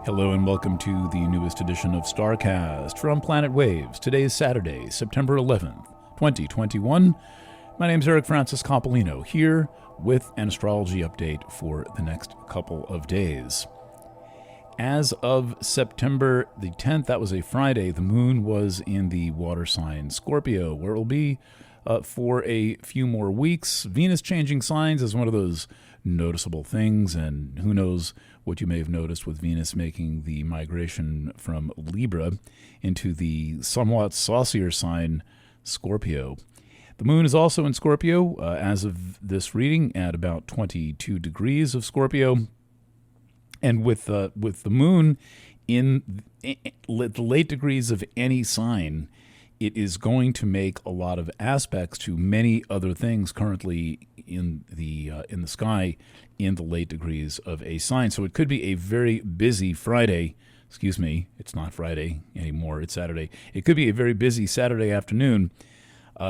Hello and welcome to the newest edition of STARCAST from Planet Waves. Today is Saturday, September 11th, 2021. My name is Eric Francis Coppolino, here with an astrology update for the next couple of days. As of September the 10th, that was a Friday, the moon was in the water sign Scorpio, where it will be for a few more weeks. Venus changing signs is one of those noticeable things, and who knows what you may have noticed with Venus making the migration from Libra into the somewhat saucier sign Scorpio. The moon is also in Scorpio as of this reading at about 22 degrees of Scorpio. And with the moon in the late degrees of any sign, it is going to make a lot of aspects to many other things currently in the sky in the late degrees of a sign. So it could be a very busy Friday. Excuse me, it's not Friday anymore, it's Saturday. It could be a very busy Saturday afternoon.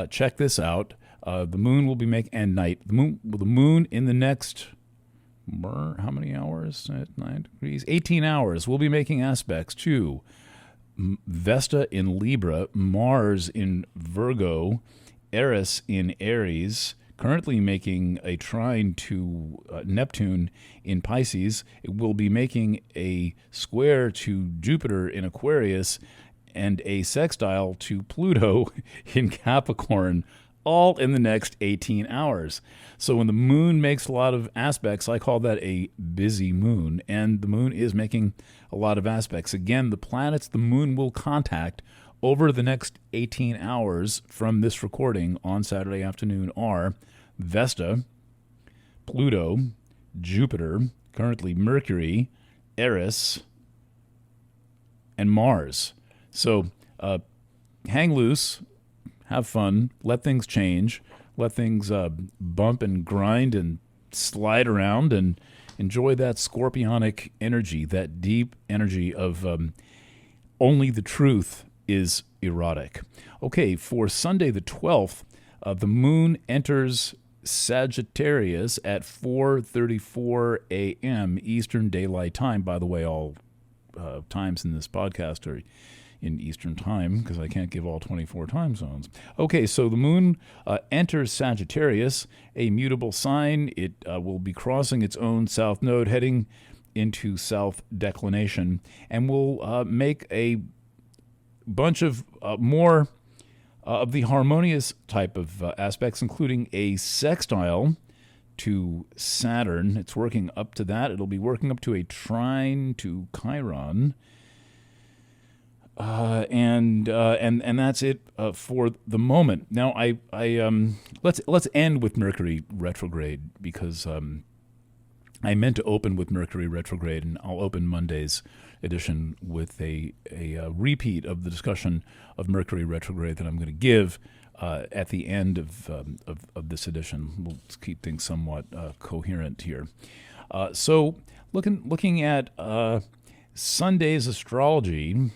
Check this out. The moon will be making, and night. The moon in the next, how many hours? At 9 degrees? 18 hours. We'll be making aspects to Vesta in Libra, Mars in Virgo, Eris in Aries, currently making a trine to Neptune in Pisces. It will be making a square to Jupiter in Aquarius and a sextile to Pluto in Capricorn, all in the next 18 hours. So when the moon makes a lot of aspects, I call that a busy moon, and the moon is making a lot of aspects. Again, the planets the moon will contact over the next 18 hours from this recording on Saturday afternoon are Vesta, Pluto, Jupiter, currently Mercury, Eris, and Mars. So hang loose, have fun, let things change, let things bump and grind and slide around, and enjoy that scorpionic energy, that deep energy of only the truth is erotic. Okay, for Sunday the 12th, the moon enters Sagittarius at 4:34 a.m. Eastern Daylight Time. By the way, all times in this podcast are in Eastern Time, because I can't give all 24 time zones. Okay, so the moon enters Sagittarius, a mutable sign. It will be crossing its own south node, heading into south declination, and will make a bunch of more of the harmonious type of aspects, including a sextile to Saturn. It's working up to that. It'll be working up to a trine to Chiron. And that's it for the moment. Now, let's end with Mercury Retrograde, because I meant to open with Mercury Retrograde, and I'll open Monday's edition with a repeat of the discussion of Mercury Retrograde that I'm going to give at the end of this edition. We'll keep things somewhat coherent here. So looking at Sunday's astrology.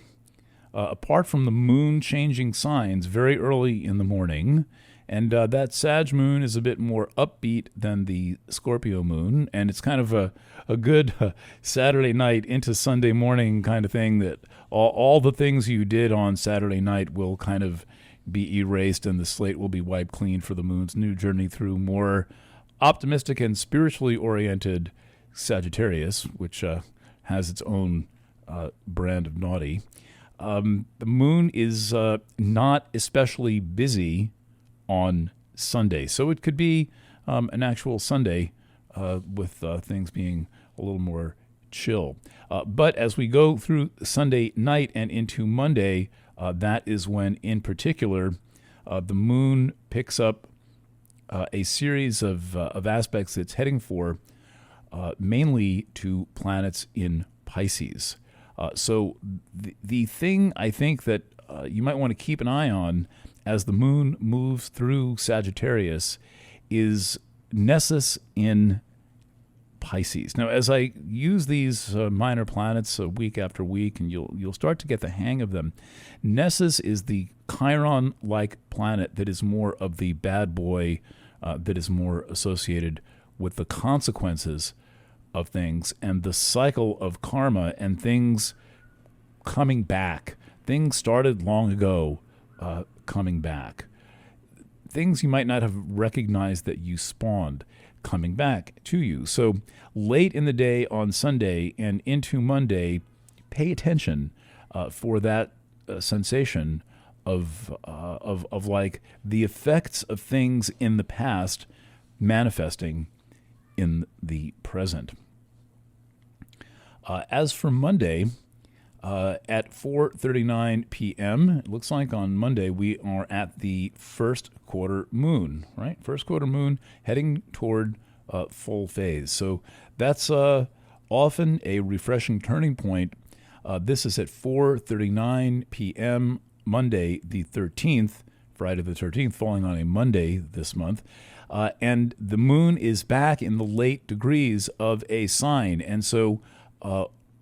Apart from the moon changing signs very early in the morning, and that Sag moon is a bit more upbeat than the Scorpio moon, and it's kind of a good Saturday night into Sunday morning kind of thing, that all the things you did on Saturday night will kind of be erased, and the slate will be wiped clean for the moon's new journey through more optimistic and spiritually oriented Sagittarius, which has its own brand of naughty. The moon is not especially busy on Sunday, so it could be an actual Sunday with things being a little more chill. But as we go through Sunday night and into Monday, that is when, in particular, the moon picks up a series of aspects it's heading for, mainly to planets in Pisces. So the thing I think that you might want to keep an eye on as the moon moves through Sagittarius is Nessus in Pisces. Now, as I use these minor planets week after week, and you'll start to get the hang of them, Nessus is the Chiron-like planet that is more of the bad boy, that is more associated with the consequences of things and the cycle of karma and things coming back. Things started long ago, coming back. Things you might not have recognized that you spawned coming back to you. So late in the day on Sunday and into Monday, pay attention for that sensation of like the effects of things in the past manifesting in the present. As for Monday, at 4:39 p.m., it looks like on Monday we are at the first quarter moon, right? First quarter moon heading toward full phase. So that's often a refreshing turning point. This is at 4:39 p.m. Monday the 13th, Friday the 13th, falling on a Monday this month. And the moon is back in the late degrees of a sign. And so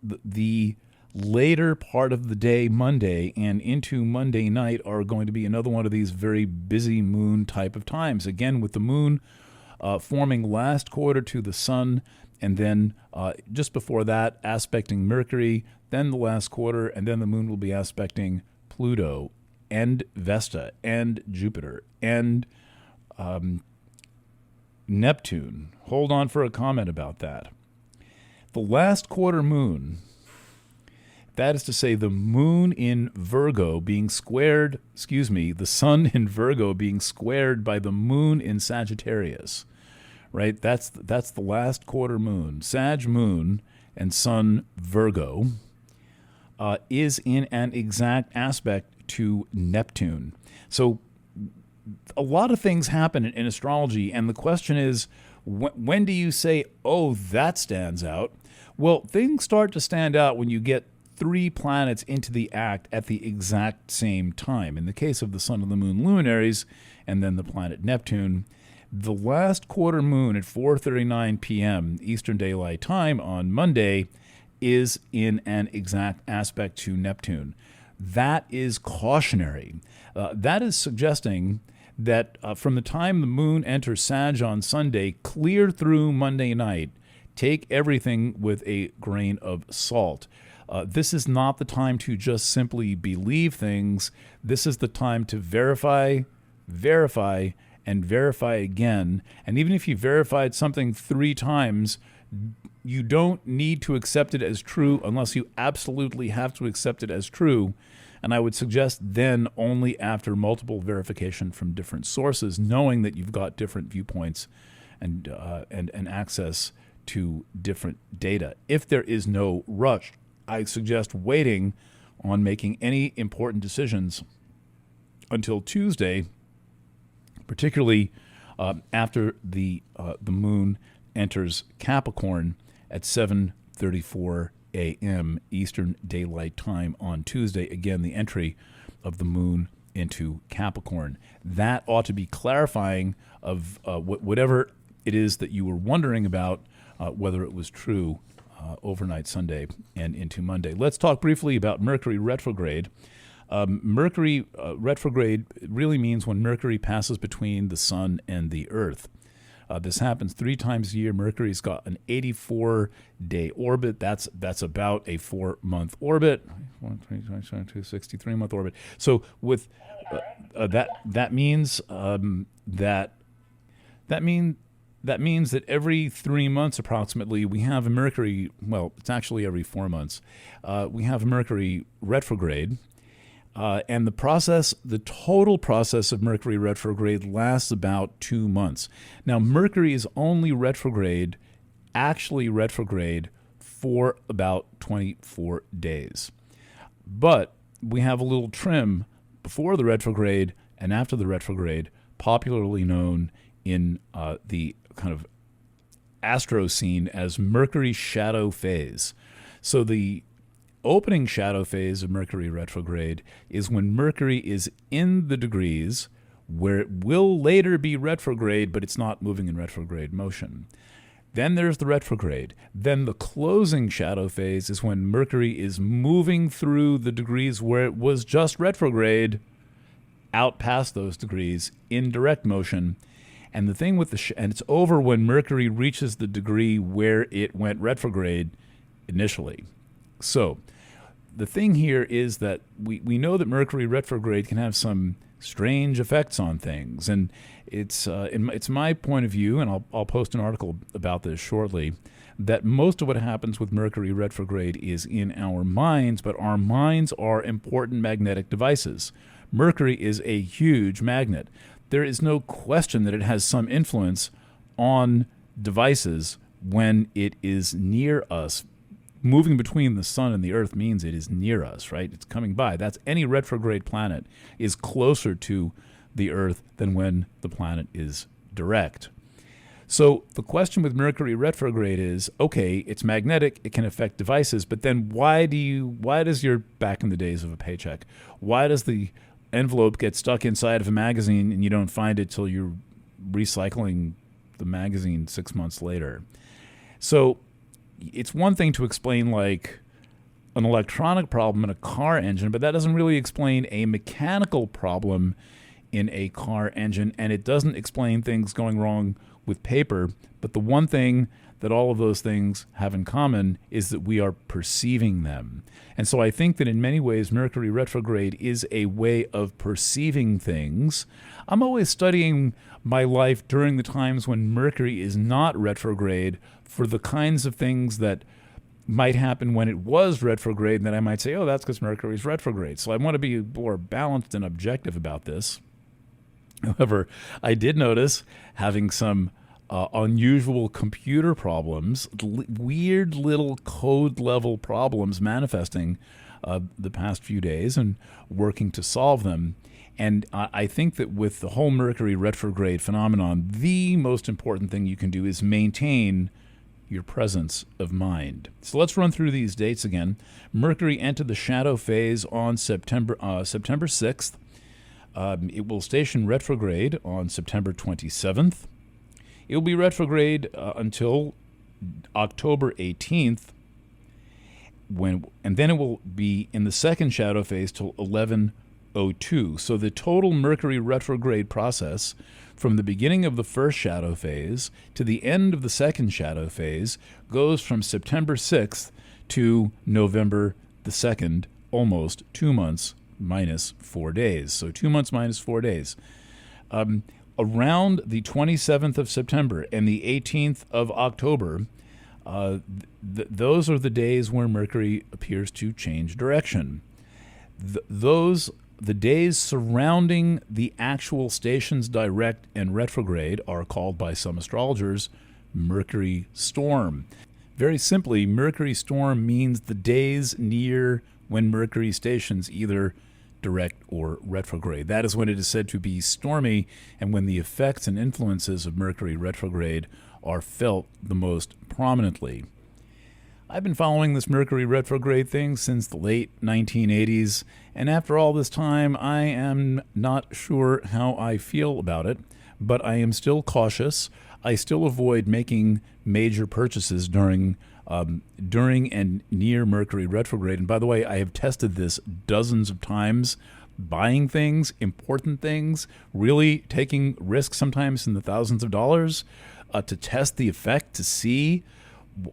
the later part of the day, Monday, and into Monday night are going to be another one of these very busy moon type of times. Again, with the moon forming last quarter to the sun, and then just before that, aspecting Mercury, then the last quarter, and then the moon will be aspecting Pluto and Vesta and Jupiter and Neptune. Hold on for a comment about that. The last quarter moon, that is to say the moon in Virgo being squared, the sun in Virgo being squared by the moon in Sagittarius, right? That's the last quarter moon. Sag moon and sun Virgo is in an exact aspect to Neptune. So a lot of things happen in astrology, and the question is, when do you say, oh, that stands out? Well, things start to stand out when you get 3 planets into the act at the exact same time. In the case of the sun and the moon luminaries, and then the planet Neptune, the last quarter moon at 4:39 p.m. Eastern Daylight Time on Monday is in an exact aspect to Neptune. That is cautionary. That is suggesting that from the time the moon enters Sag on Sunday, clear through Monday night, take everything with a grain of salt. This is not the time to just simply believe things. This is the time to verify, and verify again. And even if you verified something 3 times, you don't need to accept it as true unless you absolutely have to accept it as true. And I would suggest then only after multiple verification from different sources, knowing that you've got different viewpoints and access to different data. If there is no rush, I suggest waiting on making any important decisions until Tuesday, particularly after the moon enters Capricorn at 7:34 a.m. Eastern Daylight Time on Tuesday. Again, the entry of the moon into Capricorn. That ought to be clarifying of whatever it is that you were wondering about, whether it was true overnight Sunday and into Monday. Let's talk briefly about Mercury retrograde. Mercury retrograde really means when Mercury passes between the sun and the earth. This happens 3 times a year. Mercury's got an 84-day orbit. That's about a 4-month orbit. 63-month orbit. So with that means that every 3 months approximately we have a Mercury. Well, it's actually every 4 months. We have a Mercury retrograde. And the total process of Mercury retrograde lasts about 2 months. Now, Mercury is only actually retrograde for about 24 days. But we have a little trim before the retrograde and after the retrograde, popularly known in the kind of astro scene as Mercury shadow phase. So the opening shadow phase of Mercury retrograde is when Mercury is in the degrees where it will later be retrograde, but it's not moving in retrograde motion. Then there's the retrograde. Then the closing shadow phase is when Mercury is moving through the degrees where it was just retrograde, out past those degrees in direct motion. And the thing with and it's over when Mercury reaches the degree where it went retrograde initially. So the thing here is that we know that Mercury retrograde can have some strange effects on things, and it's my point of view, and I'll post an article about this shortly, that most of what happens with Mercury retrograde is in our minds, but our minds are important magnetic devices. Mercury is a huge magnet. There is no question that it has some influence on devices when it is near us. Moving between the sun and the earth means it is near us, right? It's coming by. That's any retrograde planet is closer to the earth than when the planet is direct. So the question with Mercury retrograde is, okay, it's magnetic, it can affect devices, but then why does your, back in the days of a paycheck, why does the envelope get stuck inside of a magazine and you don't find it till you're recycling the magazine 6 months later? So it's one thing to explain like an electronic problem in a car engine, but that doesn't really explain a mechanical problem in a car engine, and it doesn't explain things going wrong with paper. But the one thing that all of those things have in common is that we are perceiving them. And so I think that in many ways Mercury retrograde is a way of perceiving things. I'm always studying my life during the times when Mercury is not retrograde for the kinds of things that might happen when it was retrograde, and then I might say, oh, that's because Mercury's retrograde. So I want to be more balanced and objective about this. However, I did notice having some unusual computer problems, weird little code level problems manifesting the past few days, and working to solve them. And I think that with the whole Mercury retrograde phenomenon, the most important thing you can do is maintain your presence of mind. So let's run through these dates again. Mercury entered the shadow phase on September 6th. It will station retrograde on September 27th. It will be retrograde until October 18th, and then it will be in the second shadow phase till 11:02. So the total Mercury retrograde process from the beginning of the first shadow phase to the end of the second shadow phase goes from September 6th to November the 2nd, almost 2 months minus 4 days. So 2 months minus 4 days. Around the 27th of September and the 18th of October, those are the days where Mercury appears to change direction. The days surrounding the actual stations direct and retrograde are called by some astrologers Mercury storm. Very simply, Mercury storm means the days near when Mercury stations either direct or retrograde. That is when it is said to be stormy, and when the effects and influences of Mercury retrograde are felt the most prominently. I've been following this Mercury retrograde thing since the late 1980s, and after all this time, I am not sure how I feel about it, but I am still cautious. I still avoid making major purchases during and near Mercury retrograde. And by the way, I have tested this dozens of times, buying things, important things, really taking risks sometimes in the thousands of dollars to test the effect, to see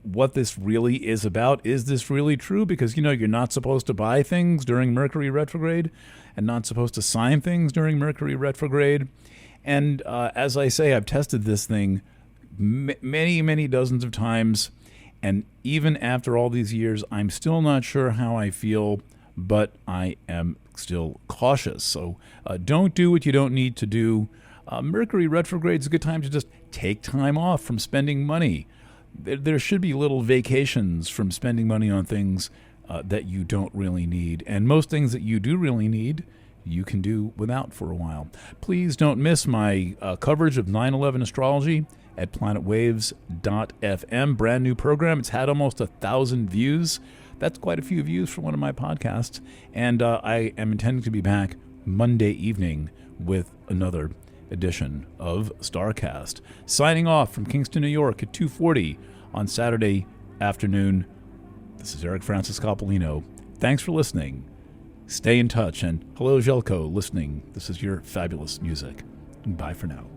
what this really is about. Is this really true? Because, you're not supposed to buy things during Mercury retrograde and not supposed to sign things during Mercury retrograde. And as I say, I've tested this thing many, many dozens of times. And even after all these years, I'm still not sure how I feel, but I am still cautious. So don't do what you don't need to do. Mercury retrograde is a good time to just take time off from spending money. There should be little vacations from spending money on things that you don't really need. And most things that you do really need, you can do without for a while. Please don't miss my coverage of 9/11 astrology at planetwaves.fm. Brand new program. It's had almost 1,000 views. That's quite a few views for one of my podcasts. And I am intending to be back Monday evening with another edition of STARCAST. Signing off from Kingston, New York at 2:40 on Saturday afternoon. This is Eric Francis Coppolino. Thanks for listening. Stay in touch. And hello, Jelko, listening. This is your fabulous music. Bye for now.